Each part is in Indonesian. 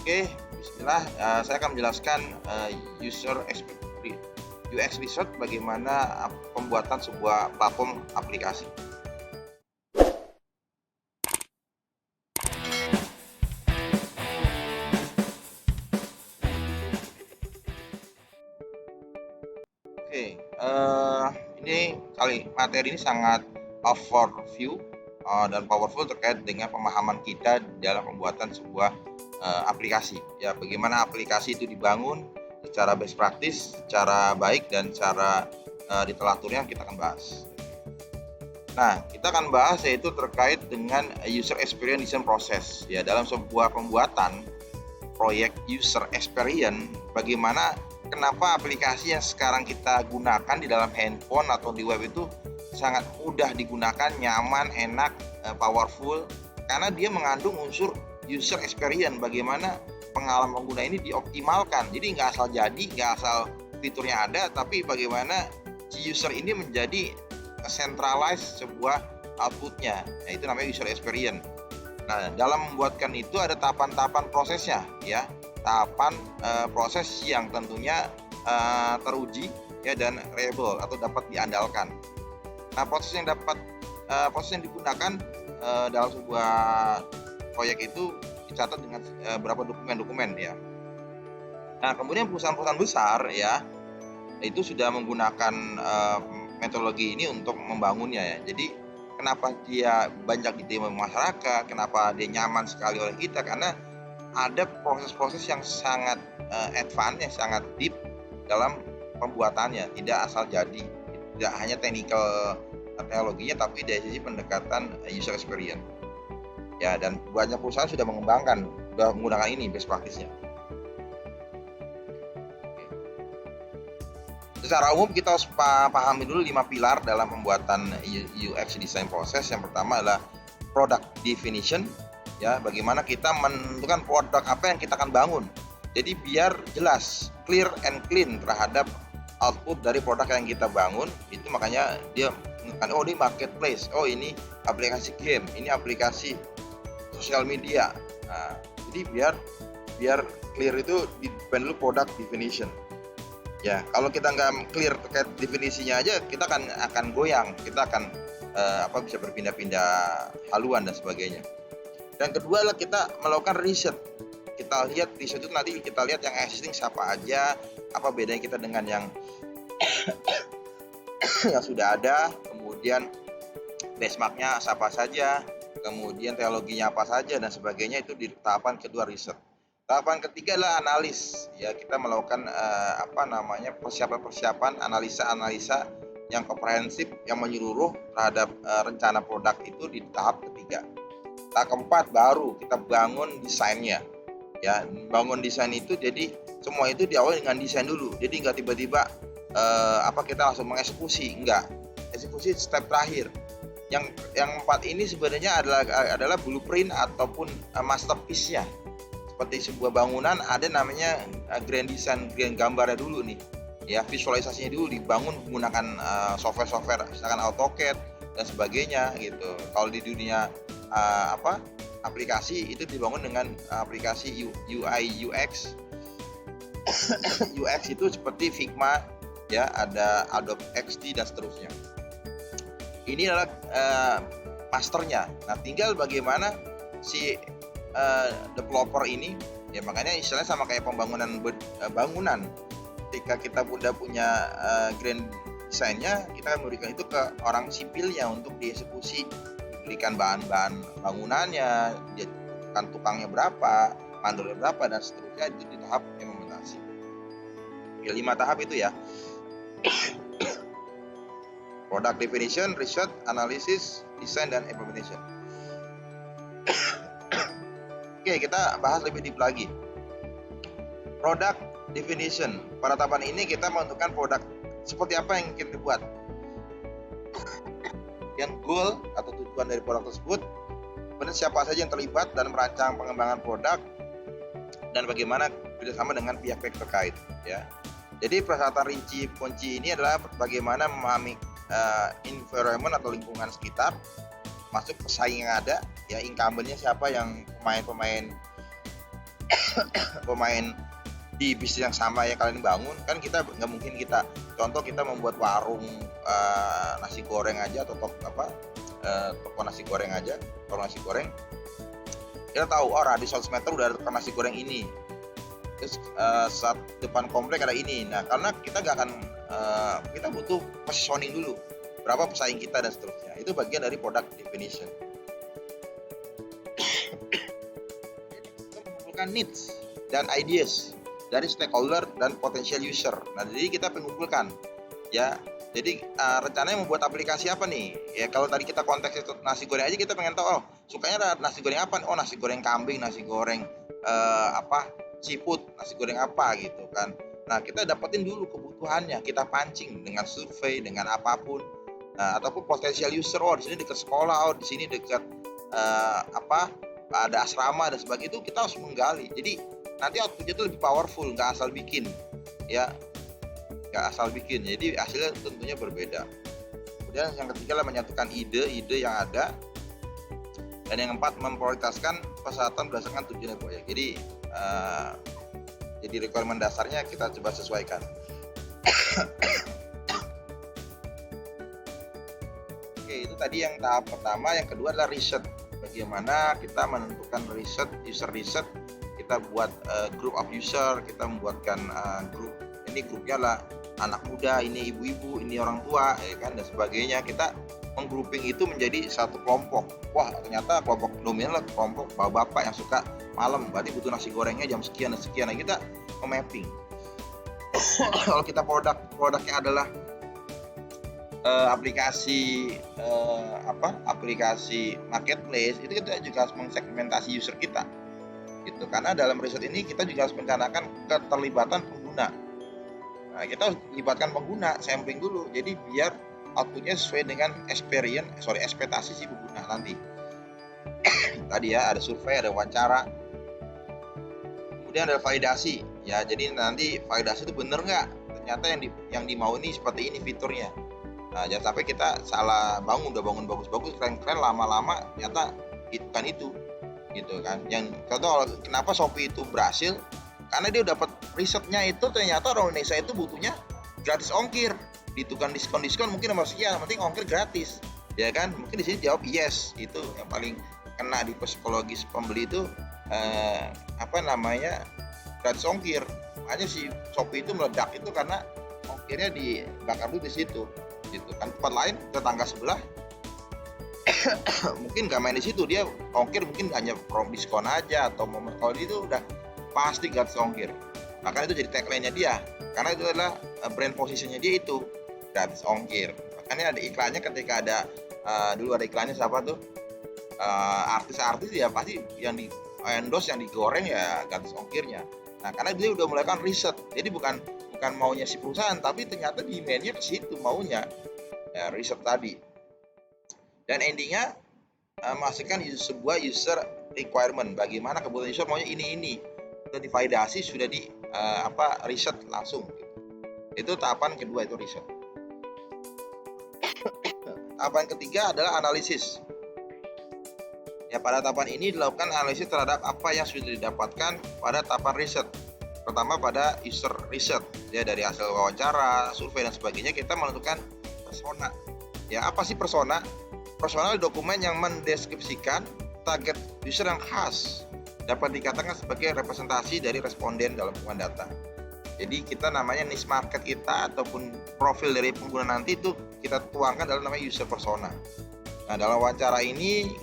Oke, bismillah, saya akan menjelaskan, user UX research bagaimana pembuatan sebuah platform aplikasi. Oke, ini materi ini sangat overview, dan powerful terkait dengan pemahaman kita dalam pembuatan sebuah, aplikasi. Ya, bagaimana aplikasi itu dibangun secara best practice, secara baik dan secara, ditelaturnya kita akan bahas. Nah, kita akan bahas yaitu terkait dengan user experience design process. Ya, dalam sebuah pembuatan proyek user experience, bagaimana kenapa aplikasi yang sekarang kita gunakan di dalam handphone atau di web itu sangat mudah digunakan, nyaman, enak, powerful, karena dia mengandung unsur user experience, bagaimana pengalaman pengguna ini dioptimalkan. Jadi nggak asal jadi, nggak asal fiturnya ada, tapi bagaimana si user ini menjadi centralize sebuah outputnya. Nah, itu namanya user experience. Nah, dalam membuatkan itu ada tahapan-tahapan prosesnya, ya. Tahapan proses yang tentunya teruji ya dan reliable atau dapat diandalkan. Nah, proses yang digunakan dalam sebuah proyek itu dicatat dengan beberapa dokumen-dokumen ya. Nah, kemudian perusahaan-perusahaan besar ya itu sudah menggunakan metodologi ini untuk membangunnya ya. Jadi kenapa dia banyak diterima masyarakat, kenapa dia nyaman sekali oleh kita, karena ada proses-proses yang sangat advance, yang sangat deep dalam pembuatannya, tidak asal jadi, tidak hanya technical teknologinya, tapi dari sisi pendekatan user experience. Ya, dan banyak perusahaan sudah mengembangkan, sudah menggunakan ini best practice-nya. Secara umum kita harus pahami dulu 5 pilar dalam pembuatan UX design proses. Yang pertama adalah product definition, ya, bagaimana kita menentukan produk apa yang kita akan bangun. Jadi biar jelas, clear and clean terhadap output dari produk yang kita bangun. Itu makanya dia mengatakan, oh ini marketplace, oh ini aplikasi game, ini aplikasi sosial media. Nah, jadi biar clear itu dulu product definition. Ya, kalau kita nggak clear terkait definisinya aja, kita akan goyang, kita akan bisa berpindah-pindah haluan dan sebagainya. Dan kedua adalah kita melakukan riset. Kita lihat riset itu nanti kita lihat yang existing siapa aja, apa bedanya kita dengan yang yang sudah ada, kemudian benchmarknya siapa saja, kemudian teknologinya apa saja dan sebagainya, itu di tahapan kedua riset. Tahapan ketiga adalah analis, ya, kita melakukan persiapan analisa yang komprehensif, yang menyeluruh terhadap rencana produk itu di tahap ketiga. Tahap keempat baru kita bangun desainnya, ya. Bangun desain itu jadi semua itu diawali dengan desain dulu, jadi nggak tiba-tiba kita langsung mengeksekusi, enggak. Eksekusi step terakhir. Yang empat ini sebenarnya adalah blueprint ataupun masterpiece-nya. Seperti sebuah bangunan ada namanya grand design, grand gambarnya dulu nih, ya, visualisasinya dulu dibangun menggunakan software misalkan AutoCAD dan sebagainya gitu. Kalau di dunia aplikasi itu dibangun dengan aplikasi UI UX. UX itu seperti Figma, ya, ada Adobe XD dan seterusnya. Ini adalah masternya. Nah, tinggal bagaimana si developer ini, ya, makanya istilahnya sama kayak bangunan. Ketika kita udah punya grand desainnya, kita memberikan itu ke orang sipilnya untuk dieksekusi, diberikan bahan-bahan bangunannya, kan tukangnya berapa, mandornya berapa dan seterusnya, itu di tahap implementasi. 5 tahap itu ya. Product definition, research, analysis, design dan implementation. Oke, kita bahas lebih deep lagi. Product definition. Pada tahapan ini kita menentukan produk seperti apa yang kita buat. Yang goal atau tujuan dari produk tersebut, kemudian siapa saja yang terlibat dan merancang pengembangan produk, dan bagaimana bekerjasama dengan pihak-pihak terkait, ya. Jadi persyaratan rinci kunci ini adalah bagaimana memahami environment atau lingkungan sekitar, masuk pesaing yang ada, ya, incumbent-nya siapa, yang pemain-pemain pemain di bisnis yang sama yang kalian bangun, kan kita nggak mungkin kita contoh kita membuat warung nasi goreng aja atau toko nasi goreng aja, warung nasi goreng, kita tahu radius 100 meter udah ada tukang nasi goreng ini, terus saat depan komplek ada ini. Nah, karena kita nggak akan kita butuh positioning dulu, berapa pesaing kita dan seterusnya. Itu bagian dari product definition. Jadi kita mengumpulkan needs dan ideas dari stakeholder dan potential user. Nah, jadi kita mengumpulkan ya. Jadi rencananya membuat aplikasi apa nih? Ya kalau tadi kita konteks itu nasi goreng aja, kita pengen tahu sukanya nasi goreng apa? Oh, nasi goreng kambing, nasi goreng seafood, nasi goreng apa gitu kan. Nah, kita dapetin dulu kebutuhannya, kita pancing dengan survei, dengan apapun. Nah, ataupun potential user, di sini dekat sekolah, di sini dekat ada asrama dan sebagainya, itu kita harus menggali. Jadi nanti outputnya itu lebih powerful, nggak asal bikin ya, nggak asal bikin, jadi hasilnya tentunya berbeda. Kemudian yang ketiga adalah menyatukan ide-ide yang ada, dan yang keempat memprioritaskan peserta berdasarkan tujuan proyek. Jadi requirement dasarnya kita coba sesuaikan. Oke, itu tadi yang tahap pertama. Yang kedua adalah riset. Bagaimana kita menentukan riset, user riset. Kita buat group of user, kita membuatkan grup. Ini grupnya lah anak muda, ini ibu-ibu, ini orang tua, ya kan, dan sebagainya. Kita menggrouping itu menjadi satu kelompok. Wah, ternyata kelompok dominan lah kelompok bapak-bapak yang suka malam, berarti butuh nasi gorengnya jam sekian dan sekian. Nah, kita mapping. Kalau kita produknya adalah aplikasi marketplace, itu kita juga harus mensegmentasi user kita gitu, karena dalam riset ini kita juga harus mencanakan keterlibatan pengguna. Nah, kita harus libatkan pengguna, sampling dulu, jadi biar outputnya sesuai dengan ekspektasi si pengguna nanti. Tadi ya ada survei, ada wawancara, kemudian ada validasi ya, jadi nanti validasi itu bener nggak, ternyata yang dimau ini seperti ini fiturnya. Nah, jangan sampai kita salah bangun, udah bangun bagus-bagus, keren-keren, lama-lama ternyata bukan itu gitu kan. Yang contoh, kenapa Shopee itu berhasil, karena dia dapat risetnya itu ternyata orang Indonesia itu butuhnya gratis ongkir, ditukar diskon mungkin nomor sekian, penting ongkir gratis ya kan. Mungkin di sini jawab yes, itu yang paling kena di psikologis pembeli itu gratis ongkir. Makanya si Shopee itu meledak itu karena ongkirnya dibakar dulu di situ gitu kan. Tempat lain, tetangga sebelah mungkin nggak main di situ, dia ongkir mungkin hanya diskon aja atau momen. Kalau itu udah pasti gratis ongkir. Makanya itu jadi tagline-nya dia, karena itu adalah brand positionnya dia, itu gratis ongkir. Makanya ada iklannya, ketika ada dulu ada iklannya siapa tuh, artis-artis ya pasti yang di endorse, yang digoreng ya gratis ongkirnya. Nah, karena dia udah melakukan riset, jadi bukan maunya si perusahaan, tapi ternyata demand-nya ke situ maunya ya, riset tadi. Dan endingnya menghasilkan sebuah user requirement, bagaimana kebutuhan user maunya ini sudah divalidasi, sudah di riset langsung gitu. Itu tahapan kedua, itu riset. Tahapan ketiga adalah analisis ya. Pada tahapan ini dilakukan analisis terhadap apa yang sudah didapatkan pada tahapan riset. Pertama pada user riset ya, dari hasil wawancara, survei dan sebagainya, kita menentukan persona ya. Apa sih persona? Personal dokumen yang mendeskripsikan target user yang khas, dapat dikatakan sebagai representasi dari responden dalam pengumpulkan data. Jadi kita namanya niche market kita ataupun profil dari pengguna nanti itu kita tuangkan dalam namanya user persona. Nah, dalam wawancara ini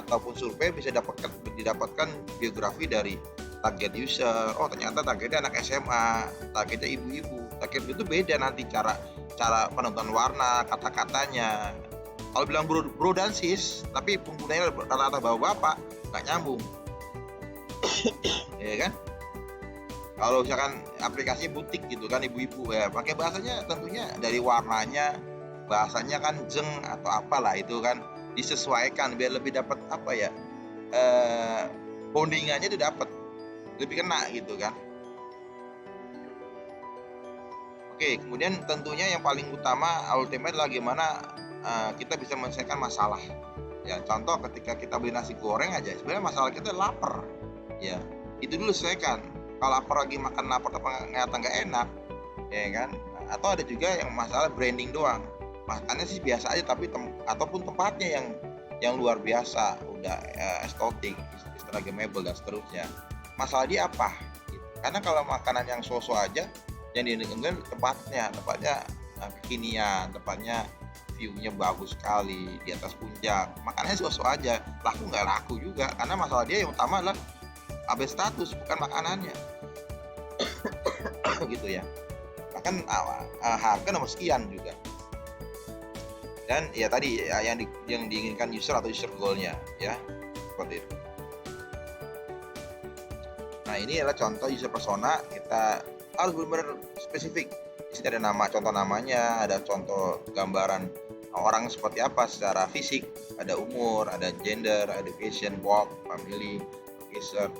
ataupun survei bisa didapatkan biografi dari target user. Oh, ternyata targetnya anak SMA, targetnya ibu-ibu. Target itu beda nanti cara penentuan warna, kata-katanya. Kalau bilang bro dan sis, tapi penggunanya rata-rata bapak-bapak, nggak nyambung. Ya kan? Kalau misalkan aplikasi butik gitu kan, ibu-ibu ya, pakai bahasanya tentunya dari warnanya, bahasanya kan jeng atau apalah itu kan, disesuaikan biar lebih dapat bondingannya itu dapat lebih kena gitu kan. Oke, kemudian tentunya yang paling utama ultimate adalah gimana kita bisa menyelesaikan masalah ya. Contoh ketika kita beli nasi goreng aja, sebenarnya masalah kita lapar ya. itu dulu selesaikan. Kalau lapar lagi makan lapar tapi ternyata nggak enak, ya kan. Atau ada juga yang masalah branding doang, makannya sih biasa aja tapi ataupun tempatnya yang luar biasa, udah estetik, instagramable dan seterusnya. Masalah dia apa gitu. Karena kalau makanan yang so-so aja, yang diinginkan tempatnya kekinian, tempatnya view-nya bagus sekali di atas puncak, makanannya so-so aja, laku nggak laku juga, karena masalah dia yang utama adalah update status, bukan makanannya. Gitu ya. Bahkan harga nomor sekian juga. Dan ya tadi ya, yang diinginkan user atau user goal-nya ya, seperti itu. Nah, ini adalah contoh user persona. Kita harus benar-benar spesifik. Di sini ada nama, contoh namanya, ada contoh gambaran orang seperti apa secara fisik, ada umur, ada gender, education, work, family, location,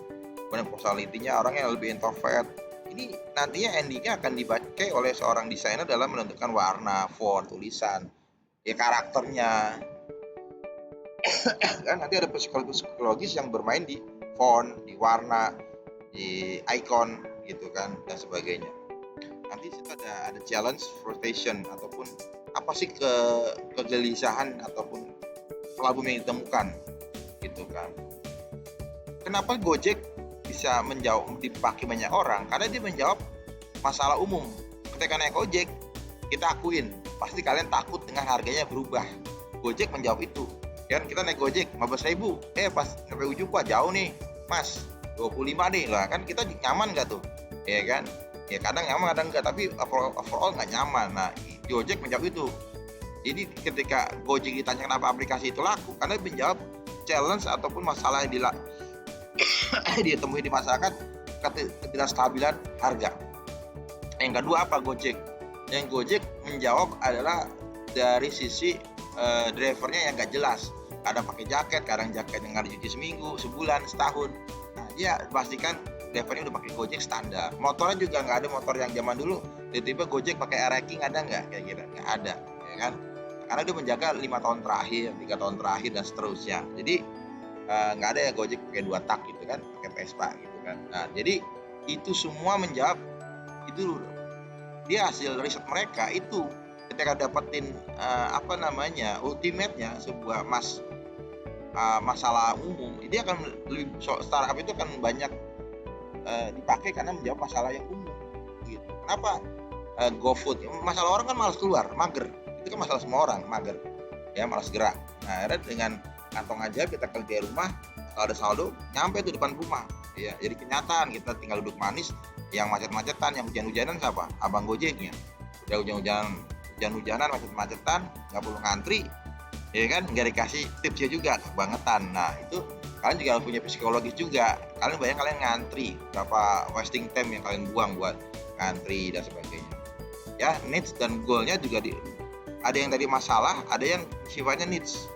kemudian personality-nya orangnya lebih introvert. Ini nantinya endingnya akan dibaca oleh seorang desainer dalam menentukan warna, font, tulisan, ya karakternya. Kan nanti ada psikologis yang bermain di font, di warna, di icon gitu kan, dan sebagainya. Nanti situ ada challenge, frustration, ataupun apa sih kegelisahan ataupun problem yang ditemukan gitu kan. Kenapa Gojek bisa menjawab dipakai banyak orang? Karena dia menjawab masalah umum. Ketika naik Gojek, kita akuin pasti kalian takut dengan harganya berubah. Gojek menjawab itu. Kan kita naik Gojek 15.000, pas sampai ujung jauh nih mas, 25 nih lah, kan kita nyaman nggak tuh, ya kan? Ya kadang nyaman kadang enggak, tapi overall nggak nyaman. Nah, Gojek menjawab itu. Jadi ketika Gojek ditanya kenapa aplikasi itu laku, karena menjawab challenge ataupun masalah yang ditemui di masyarakat, ketidakstabilan harga. Yang kedua apa Gojek? Yang Gojek menjawab adalah dari sisi drivernya yang nggak jelas. Kadang pakai jaket, kadang jaket yang nggak dicuci seminggu, sebulan, setahun. Nah, dia pastikan drivernya udah pakai Gojek standar. Motornya juga nggak ada motor yang zaman dulu tiba-tiba Gojek pakai air-racking, ada nggak kayak gitu? Nggak ada, ya kan? Karena dia menjaga 5 tahun terakhir, 3 tahun terakhir dan seterusnya. Jadi nggak ada ya Gojek pakai 2 tak gitu kan, pakai Vespa gitu kan. Nah, jadi itu semua menjawab itu, dia hasil riset mereka itu ketika dapetin ultimate-nya sebuah masalah umum, dia akan lebih, startup itu akan banyak dipakai karena menjawab masalah yang umum gitu. Kenapa GoFood? Masalah orang kan malas keluar, mager. Itu kan masalah semua orang, mager. Ya, malas gerak. Nah, akhirnya dengan kantong aja kita kerja di rumah, kalau ada saldo nyampe tuh depan rumah. Ya, jadi kenyataan kita tinggal duduk manis, yang macet-macetan, yang hujan-hujanan siapa? Abang Gojeknya. Udah hujan-hujanan, macet-macetan, nggak perlu ngantri, ya kan? Nggak dikasih tipsnya juga, kebangetan. Nah, itu kalian juga harus punya psikologis juga. Kalian ngantri, berapa wasting time yang kalian buang buat ngantri dan sebagainya. Ya, needs dan goal-nya juga ada yang tadi masalah, ada yang sifatnya needs.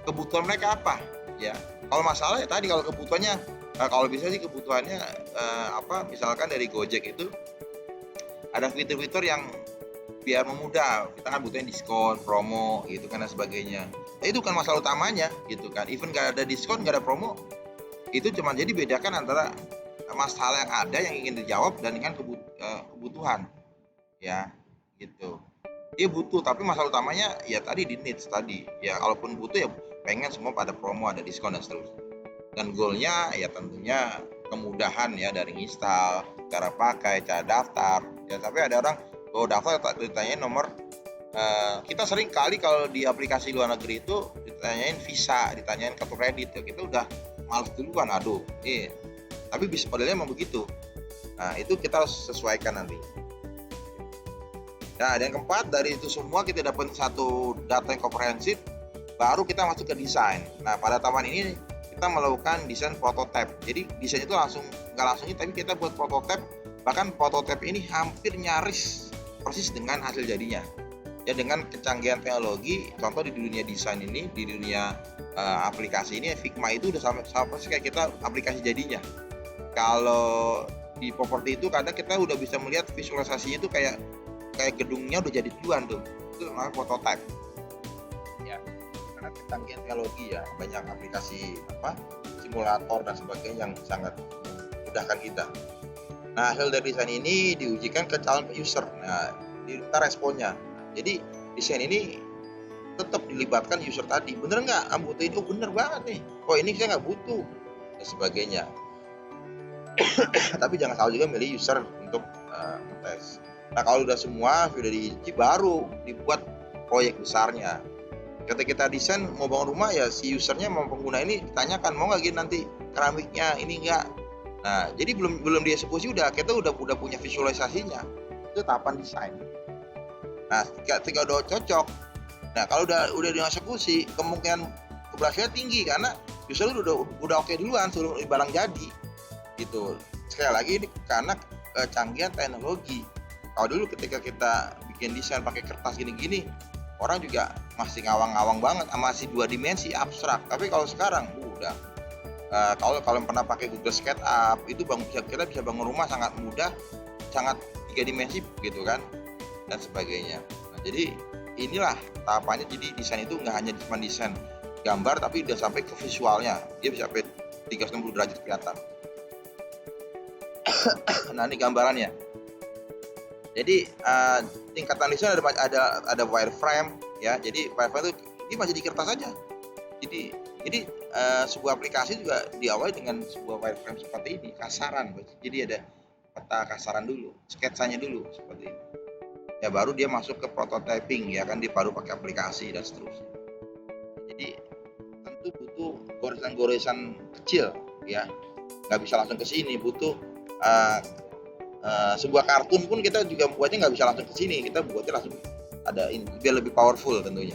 Kebutuhan mereka apa? Ya, kalau masalah ya tadi, kalau kebutuhannya, kalau bisa sih kebutuhannya misalkan dari Gojek itu ada fitur-fitur yang biar memudah, kita kan butuhnya diskon, promo gitu kan dan sebagainya. Itu kan masalah utamanya gitu kan. Even nggak ada diskon, nggak ada promo, itu cuma jadi bedakan antara masalah yang ada yang ingin dijawab dan dengan kebutuhan, ya gitu. Dia butuh, tapi masalah utamanya ya tadi di needs tadi. Ya kalaupun butuh ya pengen semua pada promo, ada diskon dan seterusnya. Dan goalnya ya tentunya kemudahan ya, dari install, cara pakai, cara daftar. Ya tapi ada orang daftar ditanyain nomor. Kita sering kali kalau di aplikasi luar negeri itu ditanyain visa, ditanyain kartu kredit, ya kita udah males duluan, tapi bisnis modelnya memang begitu. Nah, itu kita harus sesuaikan nanti. Nah, yang keempat, dari itu semua kita dapat satu data yang komprehensif, baru kita masuk ke desain. Nah, pada taman ini kita melakukan desain prototype. Jadi desain itu nggak langsung, tapi kita buat prototype. Bahkan prototype ini hampir nyaris persis dengan hasil jadinya. Ya, dengan kecanggihan teknologi, contoh di dunia desain ini, di dunia aplikasi ini, Figma itu udah sama persis kayak kita aplikasi jadinya. Kalau di properti itu kadang kita udah bisa melihat visualisasinya itu kayak gedungnya udah jadi duluan tuh. Itu namanya prototype. Ya, karena kecanggihan teknologi ya, banyak aplikasi simulator dan sebagainya yang sangat memudahkan kita. Nah, hasil dari desain ini diujikan ke calon user. Nah, diminta responnya. Jadi desain ini tetap dilibatkan user tadi. Bener nggak? Butuh ini? Oh bener banget nih. Oh ini saya nggak butuh dan sebagainya. Tapi jangan salah juga milih user untuk ngetes. Nah kalau udah semua sudah diuji baru dibuat proyek besarnya. Ketika kita desain mau bangun rumah ya si usernya mau pengguna ini ditanyakan mau nggak gini nanti keramiknya ini enggak. Nah jadi belum dieksekusi kita udah punya visualisasinya. Itu tahapan desain. Nah ketika udah cocok, nah kalau udah dieksekusi kemungkinan keberhasilan tinggi karena user udah oke duluan sebelum barang jadi. Gitu. Sekali lagi ini karena kecanggihan teknologi. Kalau dulu ketika kita bikin desain pakai kertas gini-gini, orang juga masih ngawang-ngawang banget, masih 2 dimensi abstrak. Tapi kalau sekarang udah kalau kalian pernah pakai Google SketchUp itu kita bisa bangun rumah sangat mudah, sangat 3 dimensi gitu kan dan sebagainya. Nah, jadi inilah tahapannya. Jadi desain itu nggak hanya cuma desain gambar tapi udah sampai ke visualnya. Dia bisa sampai 360 derajat kelihatan. Nah ini gambarannya. Jadi tingkatan desain ada wireframe ya. Jadi wireframe itu ini masih di kertas saja. Jadi sebuah aplikasi juga diawali dengan sebuah wireframe seperti ini, kasaran. Jadi ada peta kasaran dulu, sketsanya dulu seperti ini. Ya baru dia masuk ke prototyping ya kan, dia baru pakai aplikasi dan seterusnya. Jadi tentu butuh goresan-goresan kecil ya. Nggak bisa langsung ke sini, butuh sebuah kartun pun kita juga buatnya nggak bisa langsung ke sini, kita buatnya langsung ada ini biar lebih powerful tentunya.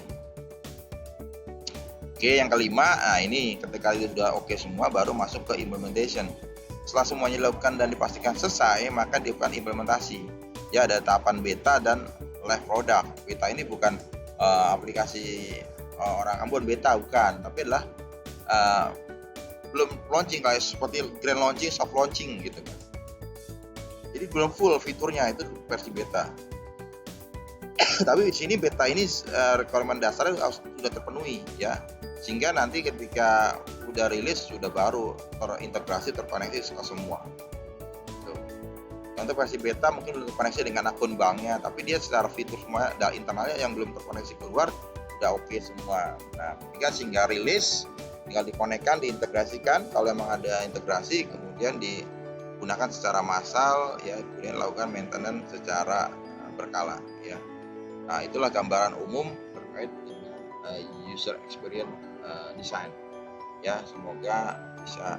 Oke, yang kelima, nah ini ketika itu sudah oke semua baru masuk ke implementation. Setelah semuanya dilakukan dan dipastikan selesai, maka dilakukan implementasi. Ya ada tahapan beta dan live product. Beta ini bukan aplikasi orang Ambon beta bukan, tapi adalah belum launching kayak seperti grand launching, soft launching gitu kan. Jadi belum full fiturnya, itu versi beta. Tapi di sini beta ini requirement dasarnya sudah terpenuhi ya. Sehingga nanti ketika udah rilis sudah baru terintegrasi terkoneksi ke semua. Gitu. Untuk versi beta mungkin belum terkoneksi dengan akun banknya, tapi dia secara fitur semua dan internalnya yang belum terkoneksi keluar udah oke semua. Nah, sehingga rilis tinggal dikonekkan, diintegrasikan. Kalau memang ada integrasi kemudian digunakan secara massal ya, kemudian lakukan maintenance secara berkala ya. Nah itulah gambaran umum terkait dengan user experience design ya, semoga bisa